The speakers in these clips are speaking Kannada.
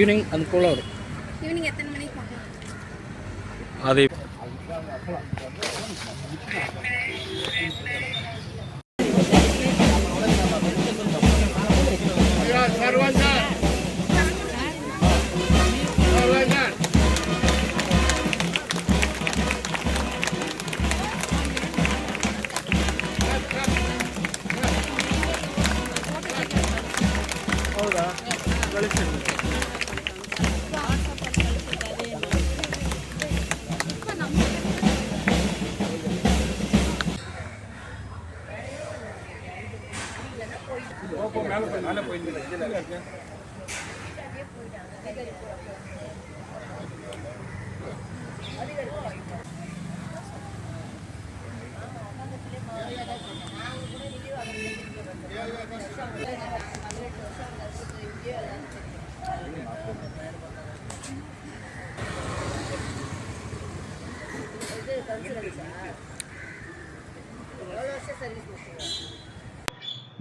ஈவினிங் அதுக்குள்ளே வரும். ஈவினிங் எத்தனை மணிக்கு பார்க்கலாம்? அது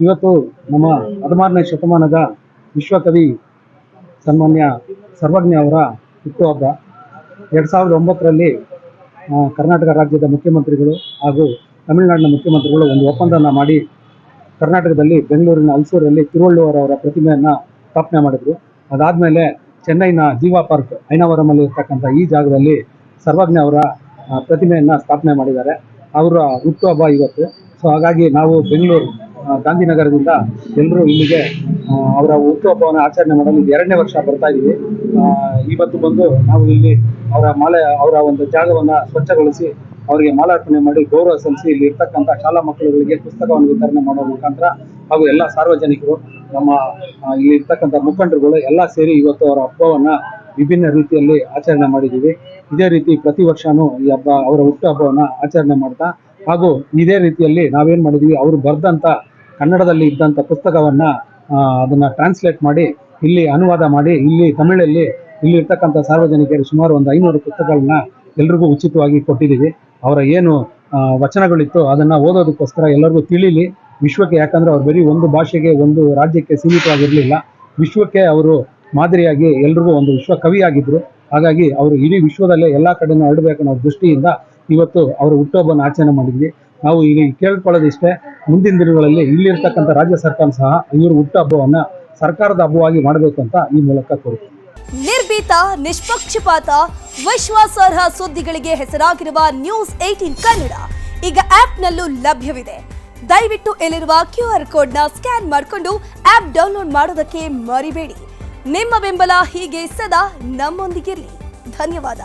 ಇವತ್ತು ನಮ್ಮ 16ನೇ ಶತಮಾನದ ವಿಶ್ವಕವಿ ಸನ್ಮಾನ್ಯ ಸರ್ವಜ್ಞ ಅವರ ಹುಟ್ಟುಹಬ್ಬ. 2009ರಲ್ಲಿ ಕರ್ನಾಟಕ ರಾಜ್ಯದ ಮುಖ್ಯಮಂತ್ರಿಗಳು ಹಾಗೂ ತಮಿಳುನಾಡಿನ ಮುಖ್ಯಮಂತ್ರಿಗಳು ಒಂದು ಒಪ್ಪಂದನ ಮಾಡಿ ಕರ್ನಾಟಕದಲ್ಲಿ ಬೆಂಗಳೂರಿನ ಹಲಸೂರಲ್ಲಿ ತಿರುವಳ್ಳುವರ್ ಅವರ ಪ್ರತಿಮೆಯನ್ನು ಸ್ಥಾಪನೆ ಮಾಡಿದರು. ಅದಾದಮೇಲೆ ಚೆನ್ನೈನ ಜೀವಾ ಪಾರ್ಕ್ ಐನಾವರಮಲ್ಲಿ ಇರ್ತಕ್ಕಂಥ ಈ ಜಾಗದಲ್ಲಿ ಸರ್ವಜ್ಞ ಅವರ ಪ್ರತಿಮೆಯನ್ನು ಸ್ಥಾಪನೆ ಮಾಡಿದ್ದಾರೆ. ಅವರ ಹುಟ್ಟುಹಬ್ಬ ಇವತ್ತು. ಸೊ ಹಾಗಾಗಿ ನಾವು ಬೆಂಗಳೂರು ಗಾಂಧಿನಗರದಿಂದ ಎಲ್ಲರೂ ಇಲ್ಲಿಗೆ ಅವರ ಹುಟ್ಟುಹಬ್ಬವನ್ನು ಆಚರಣೆ ಮಾಡಲು ಇದು 2ನೇ ವರ್ಷ ಬರ್ತಾ ಇದ್ದೀವಿ. ಇವತ್ತು ಬಂದು ನಾವು ಇಲ್ಲಿ ಅವರ ಒಂದು ಜಾಗವನ್ನು ಸ್ವಚ್ಛಗೊಳಿಸಿ ಅವರಿಗೆ ಮಾಲಾರ್ಪಣೆ ಮಾಡಿ ಗೌರವ ಸಲ್ಲಿಸಿ ಇಲ್ಲಿ ಇರ್ತಕ್ಕಂಥ ಶಾಲಾ ಮಕ್ಕಳುಗಳಿಗೆ ಪುಸ್ತಕವನ್ನು ವಿತರಣೆ ಮಾಡೋ ಮುಖಾಂತರ ಹಾಗೂ ಎಲ್ಲ ಸಾರ್ವಜನಿಕರು ನಮ್ಮ ಇಲ್ಲಿ ಇರ್ತಕ್ಕಂಥ ಮುಖಂಡರುಗಳು ಎಲ್ಲ ಸೇರಿ ಇವತ್ತು ಅವರ ಹಬ್ಬವನ್ನು ವಿಭಿನ್ನ ರೀತಿಯಲ್ಲಿ ಆಚರಣೆ ಮಾಡಿದ್ದೀವಿ. ಇದೇ ರೀತಿ ಪ್ರತಿ ವರ್ಷವೂ ಈ ಹಬ್ಬ ಅವರ ಹುಟ್ಟುಹಬ್ಬವನ್ನು ಆಚರಣೆ ಮಾಡ್ತಾ ಹಾಗೂ ಇದೇ ರೀತಿಯಲ್ಲಿ ನಾವೇನು ಮಾಡಿದ್ದೀವಿ, ಅವರು ಬರೆದಂಥ ಕನ್ನಡದಲ್ಲಿ ಇದ್ದಂಥ ಪುಸ್ತಕವನ್ನು ಅದನ್ನು ಟ್ರಾನ್ಸ್ಲೇಟ್ ಮಾಡಿ ಇಲ್ಲಿ ಅನುವಾದ ಮಾಡಿ ಇಲ್ಲಿ ತಮಿಳಲ್ಲಿ ಇಲ್ಲಿ ಇರ್ತಕ್ಕಂಥ ಸಾರ್ವಜನಿಕರು ಸುಮಾರು ಒಂದು 500 ಪುಸ್ತಕಗಳನ್ನ ಎಲ್ರಿಗೂ ಉಚಿತವಾಗಿ ಕೊಟ್ಟಿದ್ದೀವಿ. ಅವರ ಏನು ವಚನಗಳಿತ್ತು ಅದನ್ನು ಓದೋದಕ್ಕೋಸ್ಕರ ಎಲ್ಲರಿಗೂ ತಿಳಿಲಿ ವಿಶ್ವಕ್ಕೆ. ಯಾಕಂದರೆ ಅವ್ರು ಬರೀ ಒಂದು ಭಾಷೆಗೆ ಒಂದು ರಾಜ್ಯಕ್ಕೆ ಸೀಮಿತವಾಗಿರಲಿಲ್ಲ, ವಿಶ್ವಕ್ಕೆ ಅವರು ಮಾದರಿಯಾಗಿ ಎಲ್ರಿಗೂ ಒಂದು ವಿಶ್ವ ಕವಿಯಾಗಿದ್ದರು. ಹಾಗಾಗಿ ಅವರು ಇಡೀ ವಿಶ್ವದಲ್ಲೇ ಎಲ್ಲ ಕಡೆನೂ ಹರಡಬೇಕನ್ನೋ ದೃಷ್ಟಿಯಿಂದ ಇವತ್ತು ಅವರ ಹುಟ್ಟುಹಬ್ಬವನ್ನು ಆಚರಣೆ ಮಾಡಿದ್ವಿ. ನಾವು ಈಗ ಕೇಳ್ಕೊಳ್ಳೋದಿಷ್ಟೇ, ಮುಂದಿನ ದಿನಗಳಲ್ಲಿ ಇಲ್ಲಿರ್ತಕ್ಕಂಥ ರಾಜ್ಯ ಸರ್ಕಾರ ಸಹ ಇವರು ಹುಟ್ಟುಹಬ್ಬವನ್ನು ಸರ್ಕಾರದ ಹಬ್ಬವಾಗಿ ಮಾಡಬೇಕು ಅಂತ ಈ ಮೂಲಕ ಕೋರುತ್ತೇವೆ. ನಿರ್ಭೀತ, ನಿಷ್ಪಕ್ಷಪಾತ, ವಿಶ್ವಾಸಾರ್ಹ ಸುದ್ದಿಗಳಿಗೆ ಹೆಸರಾಗಿರುವ ನ್ಯೂಸ್ 18 ಕನ್ನಡ ಈಗ ಆಪ್ನಲ್ಲೂ ಲಭ್ಯವಿದೆ. ದಯವಿಟ್ಟು ಇಲ್ಲಿರುವ QR ಕೋಡ್ನ ಸ್ಕ್ಯಾನ್ ಮಾಡಿಕೊಂಡು ಆಪ್ ಡೌನ್ಲೋಡ್ ಮಾಡೋದಕ್ಕೆ ಮರಿಬೇಡಿ. ನಿಮ್ಮ ಬೆಂಬಲ ಹೀಗೆ ಸದಾ ನಮ್ಮೊಂದಿಗಿರಲಿ. ಧನ್ಯವಾದ.